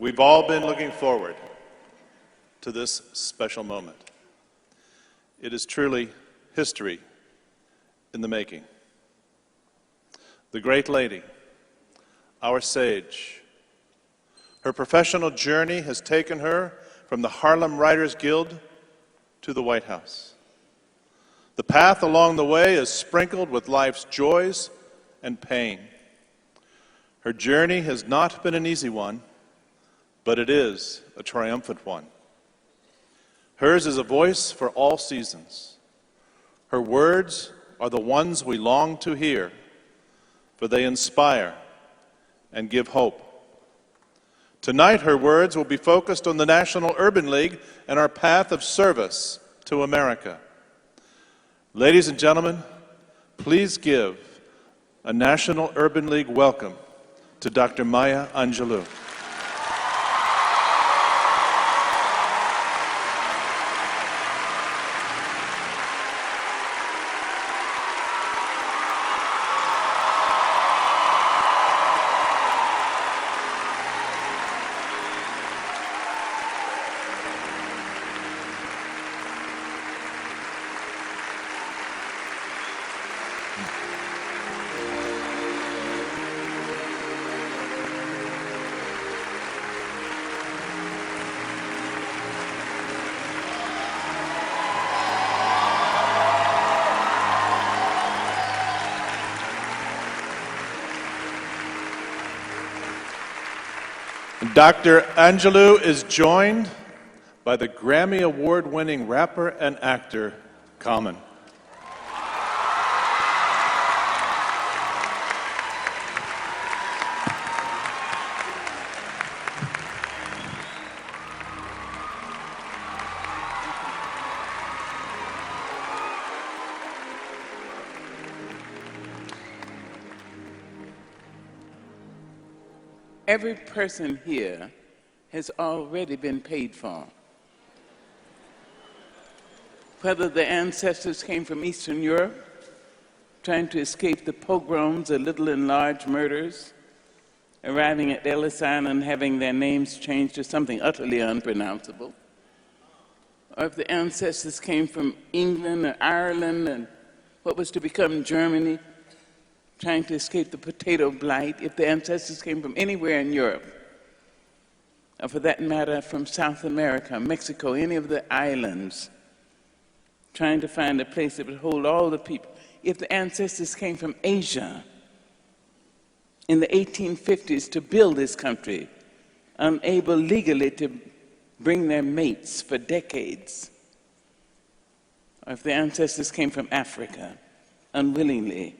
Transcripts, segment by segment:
We've all been looking forward to this special moment. It is truly history in the making. The great lady, our sage, her professional journey has taken her from the Harlem Writers Guild to the White House. The path along the way is sprinkled with life's joys and pain. Her journey has not been an easy one, but it is a triumphant one. Hers is a voice for all seasons. Her words are the ones we long to hear, for they inspire and give hope. Tonight, her words will be focused on the National Urban League and our path of service to America. Ladies and gentlemen, please give a National Urban League welcome to Dr. Maya Angelou. Dr. Angelou is joined by the Grammy Award-winning rapper and actor, Common. Every person here has already been paid for. Whether the ancestors came from Eastern Europe, trying to escape the pogroms or little and large murders, arriving at Ellis Island having their names changed to something utterly unpronounceable, or if the ancestors came from England or Ireland and what was to become Germany, trying to escape the potato blight, if the ancestors came from anywhere in Europe, or for that matter from South America, Mexico, any of the islands, trying to find a place that would hold all the people. If the ancestors came from Asia in the 1850s to build this country, unable legally to bring their mates for decades, or if the ancestors came from Africa, unwillingly,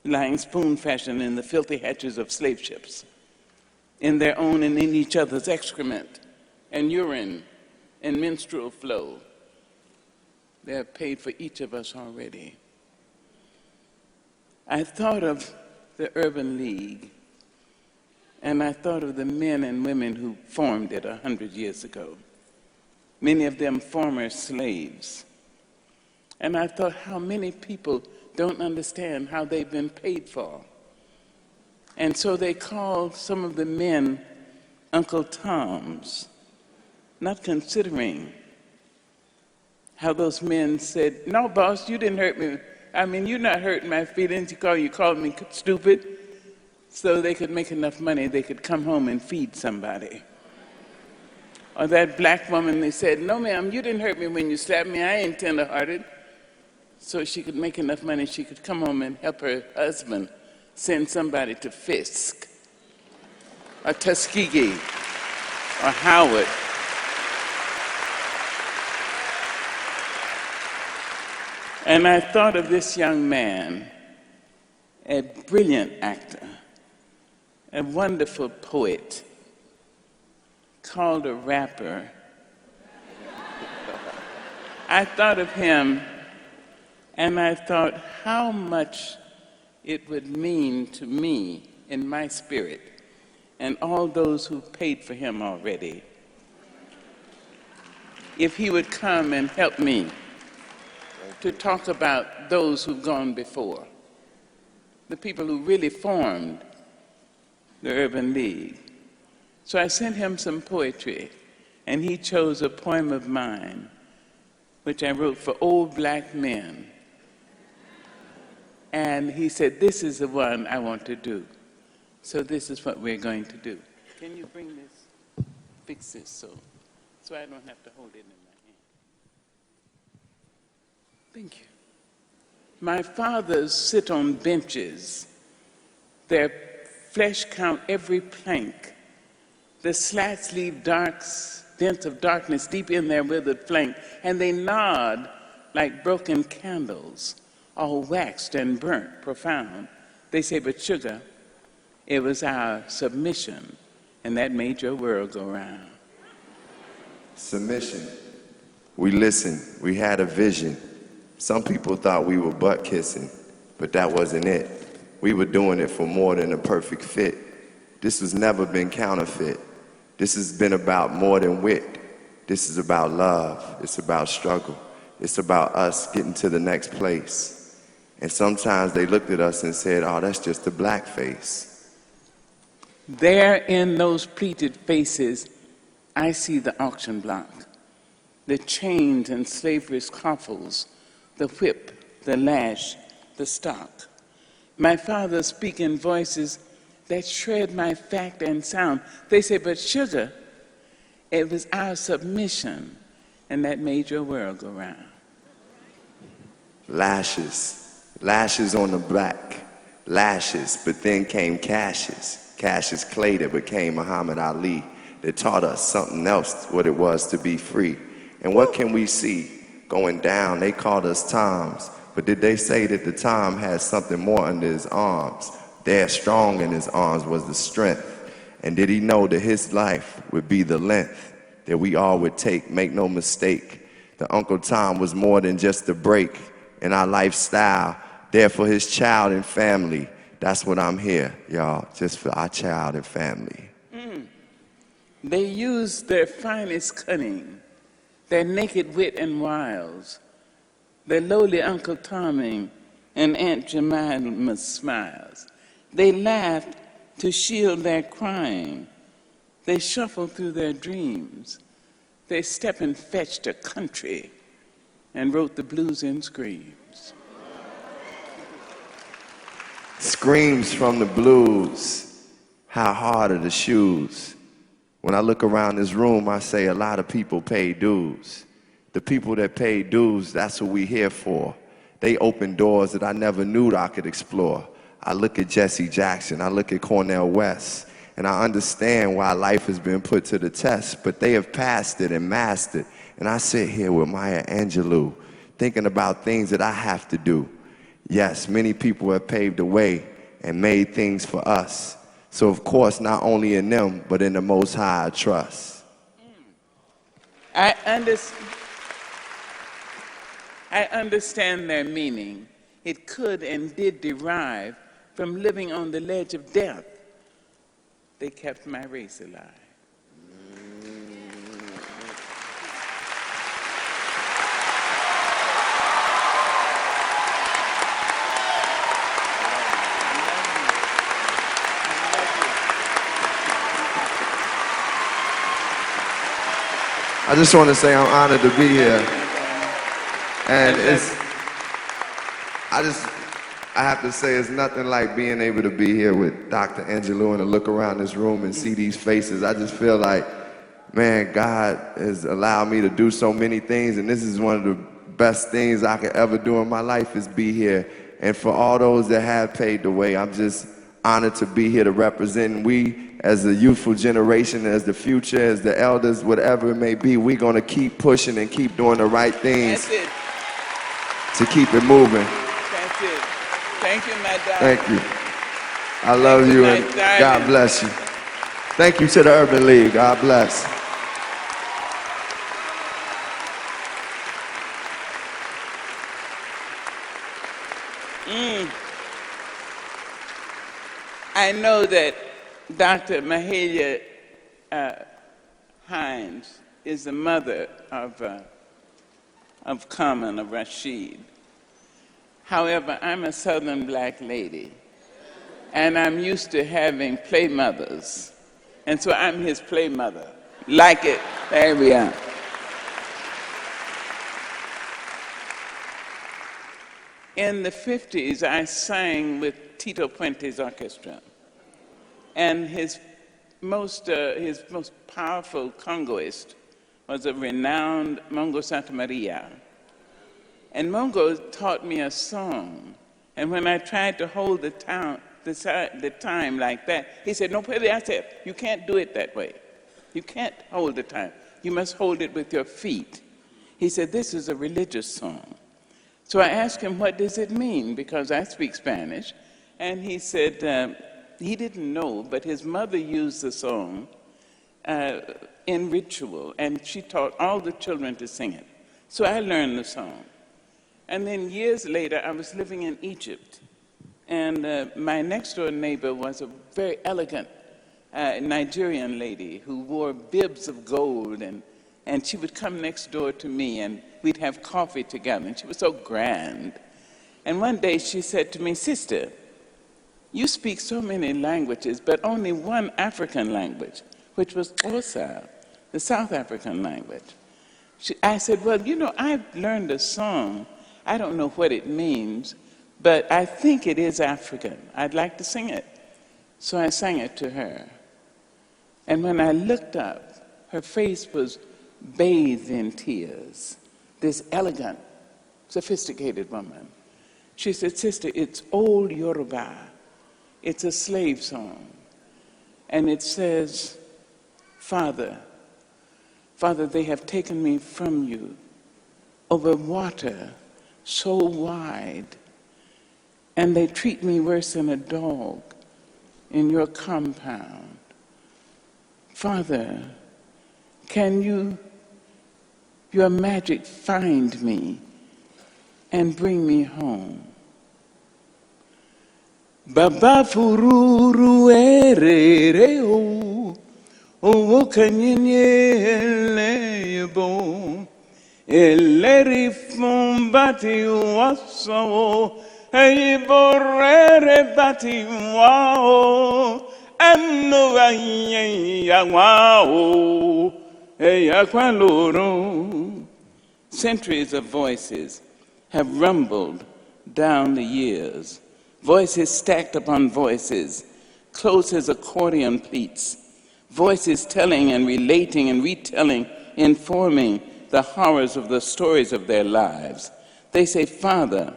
lying spoon fashion in the filthy hatches of slave ships, in their own and in each other's excrement and urine and menstrual flow. They have paid for each of us already. I thought of the Urban League, and I thought of the men and women who formed it 100 years ago, many of them former slaves. And I thought how many people don't understand how they've been paid for. And so they call some of the men Uncle Toms, not considering how those men said, "No, boss, you didn't hurt me. I mean, you're not hurting my feelings. You called me stupid," so they could make enough money they could come home and feed somebody. Or that black woman, they said, "No, ma'am, you didn't hurt me when you slapped me. I ain't tender-hearted." So she could make enough money, she could come home and help her husband send somebody to Fisk, or Tuskegee, or Howard. And I thought of this young man, a brilliant actor, a wonderful poet, called a rapper. I thought of him, and I thought how much it would mean to me in my spirit and all those who paid for him already if he would come and help me to talk about those who've gone before, the people who really formed the Urban League. So I sent him some poetry, and he chose a poem of mine, which I wrote for old black men. And he said, this is the one I want to do. So this is what we're going to do. Can you bring this, fix this so I don't have to hold it in my hand? Thank you. My fathers sit on benches. Their flesh count every plank. The slats leave dents of darkness deep in their withered flank, and they nod like broken candles, all waxed and burnt profound. They say, but sugar, it was our submission, and that made your world go round. Submission. We listened. We had a vision. Some people thought we were butt kissing, but that wasn't it. We were doing it for more than a perfect fit. This has never been counterfeit. This has been about more than wit. This is about love. It's about struggle. It's about us getting to the next place. And sometimes they looked at us and said, oh, that's just a black face. There in those pleated faces, I see the auction block, the chains and slavery's coffles, the whip, the lash, the stock. My father speaking voices that shred my fact and sound. They say, but sugar, it was our submission, and that made your world go round. Lashes, lashes on the black, lashes, but then came Cassius. Cassius Clay that became Muhammad Ali, that taught us something else, what it was to be free. And what can we see going down? They called us Toms, but did they say that the Tom had something more under his arms? There, strong in his arms was the strength. And did he know that his life would be the length that we all would take? Make no mistake, the Uncle Tom was more than just a break in our lifestyle, there for his child and family. That's what I'm here, y'all, just for our child and family. They used their finest cunning, their naked wit and wiles, their lowly Uncle Tomming and Aunt Jemima's smiles. They laughed to shield their crying. They shuffled through their dreams. They stepped and fetched a country and wrote the blues in screams. Screams from the blues, how hard are the shoes? When I look around this room, I say a lot of people pay dues. The people that pay dues, that's what we here for. They open doors that I never knew that I could explore. I look at Jesse Jackson, I look at Cornel West, and I understand why life has been put to the test, but they have passed it and mastered. And I sit here with Maya Angelou, thinking about things that I have to do. Yes, many people have paved the way and made things for us. So of course, not only in them, but in the Most High I trust. I understand their meaning. It could and did derive from living on the ledge of death. They kept my race alive. I just want to say I'm honored to be here. And I have to say it's nothing like being able to be here with Dr. Angelou and to look around this room and see these faces. I just feel like, man, God has allowed me to do so many things, and this is one of the best things I could ever do in my life is be here. And for all those that have paved the way, I'm just honored to be here to represent. We, as the youthful generation, as the future, as the elders, whatever it may be, we're going to keep pushing and keep doing the right things to keep it moving. That's it. Thank you, my darling. Thank you. I love you, and God bless you. Thank you to the Urban League. God bless. I know that Dr. Mahalia Hines is the mother of Carmen, of Rashid. However, I'm a Southern black lady, and I'm used to having play mothers And so I'm his play mother. Like it. There we are. In the 50s, I sang with Tito Puente's orchestra. And his most powerful congoist was a renowned Mongo Santa Maria. And Mongo taught me a song. And when I tried to hold the time like that, he said, no puede hacer. You can't do it that way. You can't hold the time. You must hold it with your feet. He said, this is a religious song. So I asked him, what does it mean? Because I speak Spanish. And he said, he didn't know, but his mother used the song in ritual, and she taught all the children to sing it. So I learned the song. And then years later, I was living in Egypt, and my next-door neighbor was a very elegant Nigerian lady who wore bibs of gold, and she would come next door to me, and we'd have coffee together, and she was so grand. And one day she said to me, sister, you speak so many languages, but only one African language, which was Xhosa, the South African language. I said, well, you know, I've learned a song. I don't know what it means, but I think it is African. I'd like to sing it. So I sang it to her. And when I looked up, her face was bathed in tears. This elegant, sophisticated woman. She said, sister, it's old Yoruba. It's a slave song. And it says, Father, they have taken me from you over water so wide, and they treat me worse than a dog in your compound. Father, can your magic find me and bring me home? Baba fururu erere o kanyenye lebo eleri fumbati waso ei borere bati wao anu ya wao ei akwaloro. Centuries of voices have rumbled down the years. Voices stacked upon voices, close as accordion pleats. Voices telling and relating and retelling, informing the horrors of the stories of their lives. They say, Father,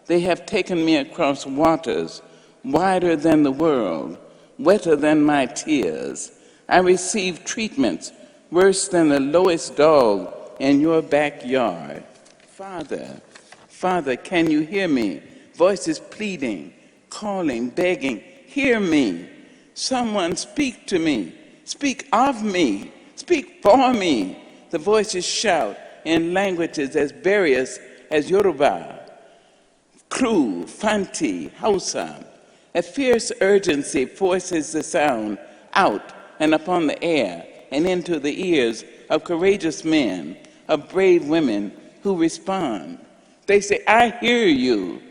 they have taken me across waters wider than the world, wetter than my tears. I received treatments worse than the lowest dog in your backyard. Father, can you hear me? Voices pleading, calling, begging, hear me. Someone speak to me. Speak of me. Speak for me. The voices shout in languages as various as Yoruba, Kru, Fanti, Hausa. A fierce urgency forces the sound out and upon the air and into the ears of courageous men, of brave women who respond. They say, I hear you,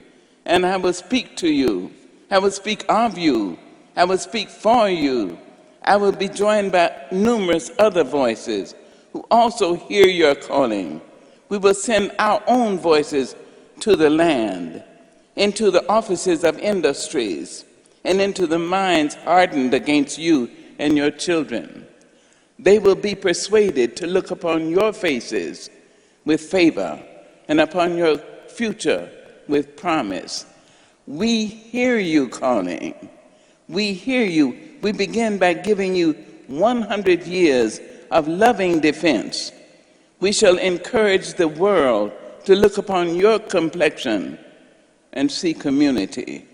and I will speak to you. I will speak of you. I will speak for you. I will be joined by numerous other voices who also hear your calling. We will send our own voices to the land, into the offices of industries, and into the minds hardened against you and your children. They will be persuaded to look upon your faces with favor and upon your future with promise. We hear you calling. We hear you. We begin by giving you 100 years of loving defense. We shall encourage the world to look upon your complexion and see community.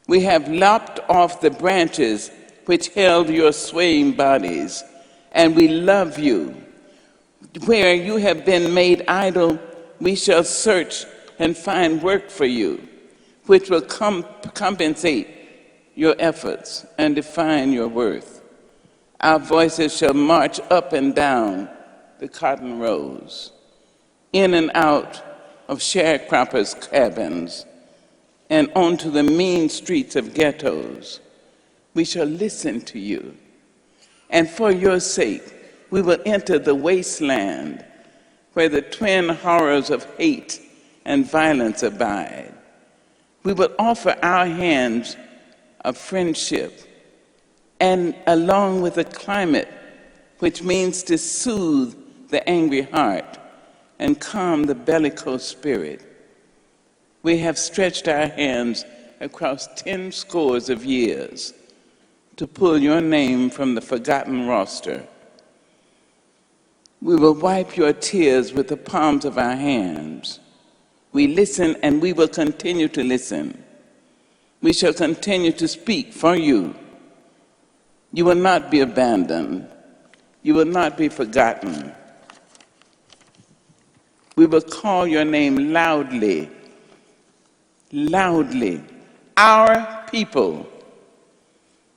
We have lopped off the branches which held your swaying bodies, and we love you. Where you have been made idle, we shall search and find work for you, which will compensate your efforts and define your worth. Our voices shall march up and down the cotton rows, in and out of sharecroppers' cabins, and onto the mean streets of ghettos. We shall listen to you. And for your sake, we will enter the wasteland where the twin horrors of hate and violence abide. We will offer our hands of friendship, and along with a climate which means to soothe the angry heart and calm the bellicose spirit, we have stretched our hands across 10 scores of years to pull your name from the forgotten roster. We will wipe your tears with the palms of our hands. We listen, and we will continue to listen. We shall continue to speak for you. You will not be abandoned. You will not be forgotten. We will call your name loudly, loudly, our people.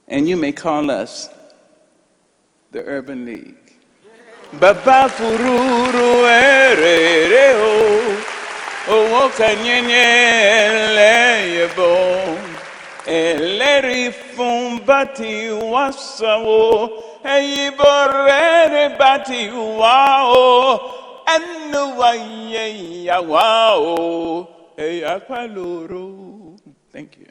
And you may call us the Urban League. Baba fururu erereo, owo kanyenye leyebo, eleri fumbati wasawo, eyiborere bati wao, anuwaye yawao, eyakwaloro. Thank you.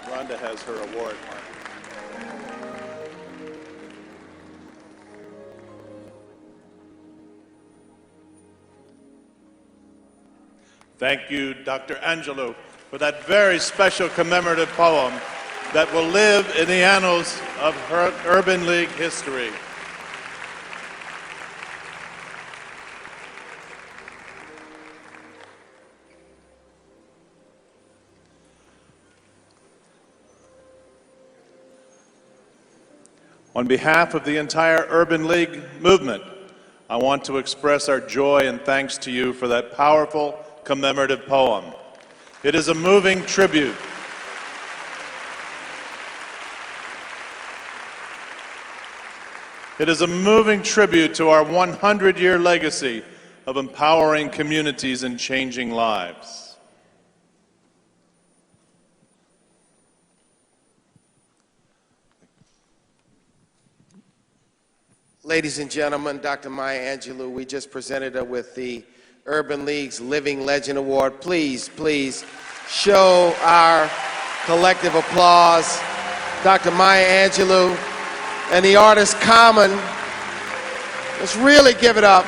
Rhonda has her award. Thank you, Dr. Angelou, for that very special commemorative poem that will live in the annals of her Urban League history. On behalf of the entire Urban League movement, I want to express our joy and thanks to you for that powerful commemorative poem. It is a moving tribute. It is a moving tribute to our 100-year legacy of empowering communities and changing lives. Ladies and gentlemen, Dr. Maya Angelou, we just presented her with the Urban League's Living Legend Award. Please, please show our collective applause. Dr. Maya Angelou and the artist Common. Let's really give it up.